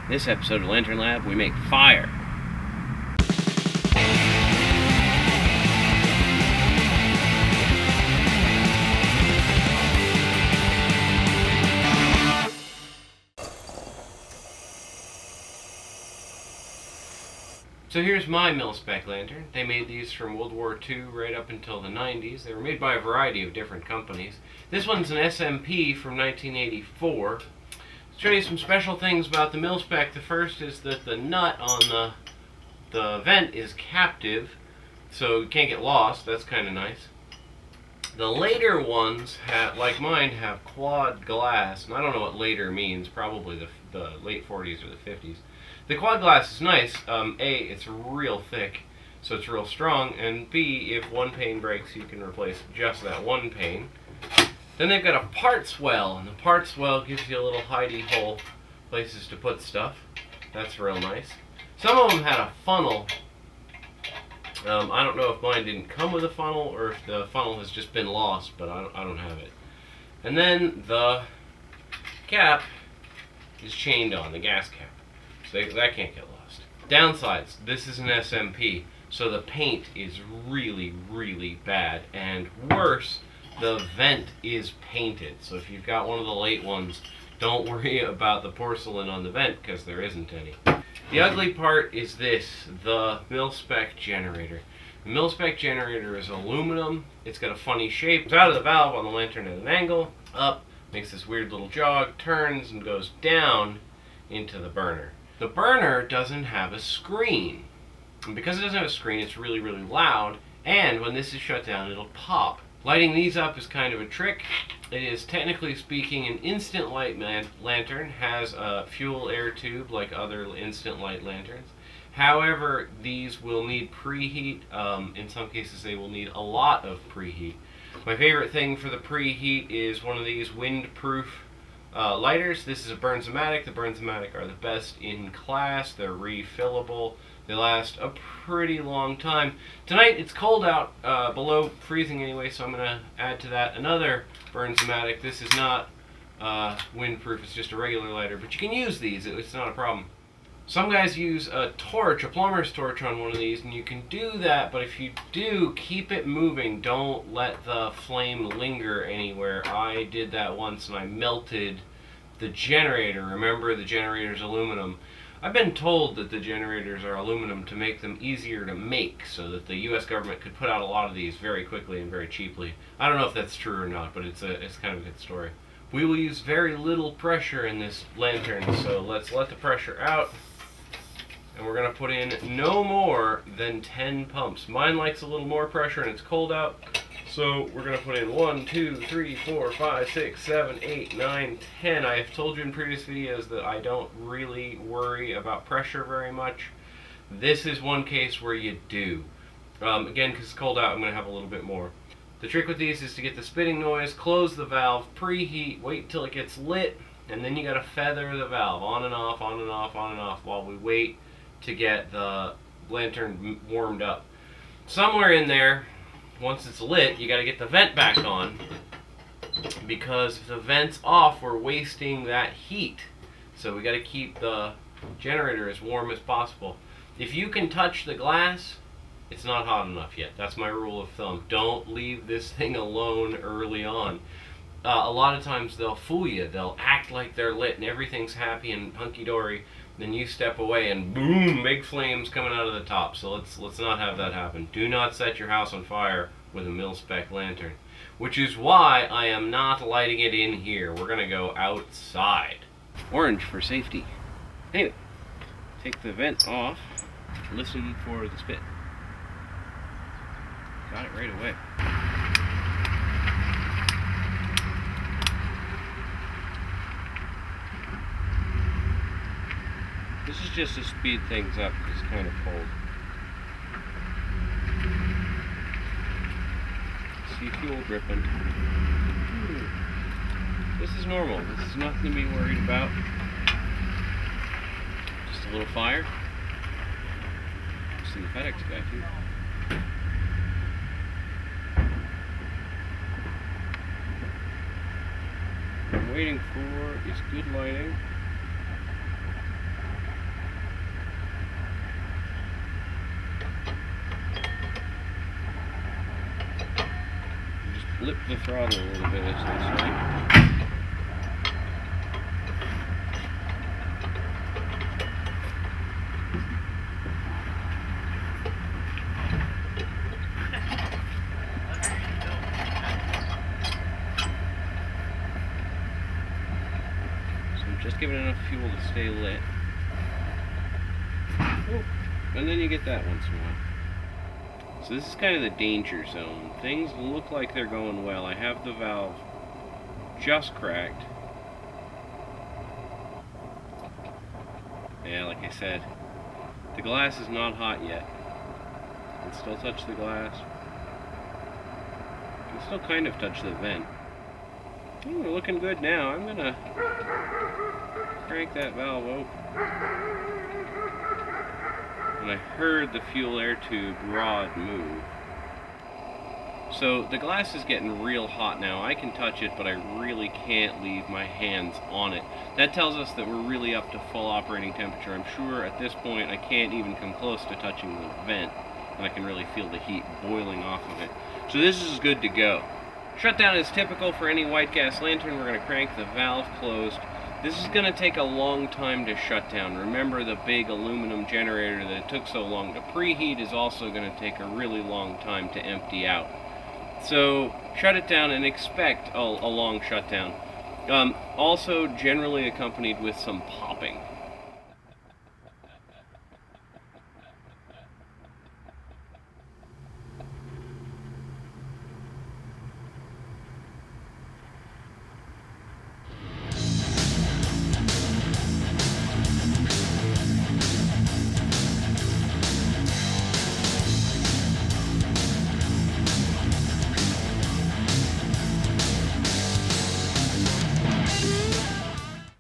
This episode of Lantern Lab, we make fire. So here's my Milspec Lantern. They made these from World War II right up until the 90s. They were made by a variety of different companies. This one's an SMP from 1984. Let's show you some special things about the Milspec. The first is that the nut on the vent is captive, so you can't get lost. That's kind of nice. The later ones, like mine, have quad glass, and I don't know what later means, probably the late 40s or the 50s. The quad glass is nice. A, it's real thick, so it's real strong, and B, if one pane breaks, you can replace just that one pane. Then they've got a part swell, and the part swell gives you a little hidey hole, places to put stuff. That's real nice. Some of them had a funnel. I don't know if mine didn't come with a funnel or if the funnel has just been lost, but I don't have it. And then the cap is chained on, the gas cap. So that can't get lost. Downsides, this is an SMP, so the paint is really, really bad. And worse, the vent is painted. So if you've got one of the late ones, don't worry about the porcelain on the vent, because there isn't any. The ugly part is this, the mil-spec generator. The mil-spec generator is aluminum. It's got a funny shape. It's out of the valve on the lantern at an angle, up, makes this weird little jog, turns, and goes down into the burner. The burner doesn't have a screen. And because it doesn't have a screen, it's really, really loud, and when this is shut down, it'll pop. Lighting these up is kind of a trick. It is, technically speaking, an instant light lantern, has a fuel air tube like other instant light lanterns. However, these will need preheat. In some cases, they will need a lot of preheat. My favorite thing for the preheat is one of these windproof lighters. This is a Bernzomatic. The Bernzomatic are the best in class. They're refillable. They last a pretty long time. Tonight it's cold out, below freezing anyway, so I'm going to add to that another Bernzomatic. This is not windproof, it's just a regular lighter, but you can use these, it's not a problem. Some guys use a torch, a plumber's torch on one of these, and you can do that, but if you do, keep it moving. Don't let the flame linger anywhere. I did that once and I melted the generator. Remember, the generator's aluminum. I've been told that the generators are aluminum to make them easier to make, so that the U.S. government could put out a lot of these very quickly and very cheaply. I don't know if that's true or not, but it's kind of a good story. We will use very little pressure in this lantern, so let's let the pressure out. And we're going to put in no more than 10 pumps. Mine likes a little more pressure and it's cold out. So we're going to put in 1, 2, 3, 4, 5, 6, 7, 8, 9, 10. I have told you in previous videos that I don't really worry about pressure very much. This is one case where you do. Again, because it's cold out, I'm going to have a little bit more. The trick with these is to get the spitting noise, close the valve, preheat, wait until it gets lit, and then you got to feather the valve on and off, on and off, on and off while we wait to get the lantern warmed up. Somewhere in there, once it's lit, you got to get the vent back on, because if the vent's off, we're wasting that heat. So we got to keep the generator as warm as possible. If you can touch the glass, it's not hot enough yet. That's my rule of thumb. Don't leave this thing alone early on. A lot of times they'll fool you. They'll act like they're lit and everything's happy and hunky-dory. Then you step away and boom, big flames coming out of the top. So let's not have that happen. Do not set your house on fire with a mil-spec lantern. Which is why I am not lighting it in here. We're going to go outside. Orange for safety. Anyway, take the vent off. Listen for the spit. Got it right away. This is just to speed things up because it's kind of cold. See fuel dripping. This is normal. This is nothing to be worried about. Just a little fire. See the FedEx guy too. What I'm waiting for is good lighting. the throttle a little bit, as they say. So I'm just giving enough fuel to stay lit. And then you get that once in a while. So this is kind of the danger zone. Things look like they're going well. I have the valve just cracked. Yeah, like I said, the glass is not hot yet. I can still touch the glass. I can still kind of touch the vent. Ooh, we're looking good now. I'm gonna crank that valve open. And I heard the fuel air tube rod move. So the glass is getting real hot now. I can touch it, but I really can't leave my hands on it. That tells us that we're really up to full operating temperature. I'm sure at this point I can't even come close to touching the vent, and I can really feel the heat boiling off of it. So this is good to go. Shutdown is typical for any white gas lantern. We're going to crank the valve closed. This is going to take a long time to shut down. Remember, the big aluminum generator that it took so long to preheat is also going to take a really long time to empty out. So shut it down and expect a long shutdown. Also generally accompanied with some popping.